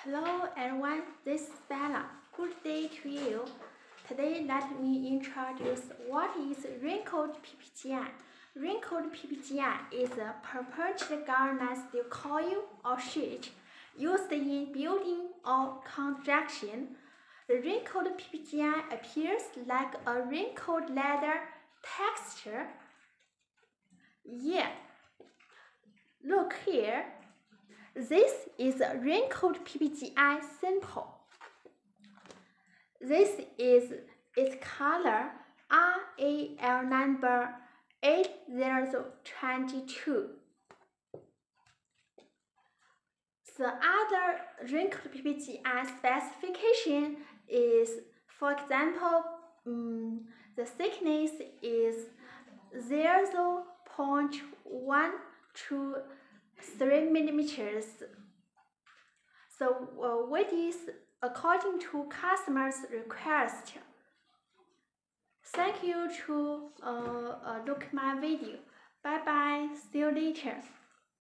Hello everyone, this is Bella. Good day to you. Today let me introduce what is wrinkled PPGI. Wrinkled PPGI is a perpetually galvanized coil or sheet used in building or construction. The wrinkled PPGI appears like a wrinkled leather texture. Yeah, look here. This is a wrinkled PPGI sample. This is its color RAL number 8022. The other wrinkled PPGI specification is, for example, the thickness is 0.1 to 3 millimeters. So weight is according to customers' request. Thank you to look my video. Bye bye. See you later.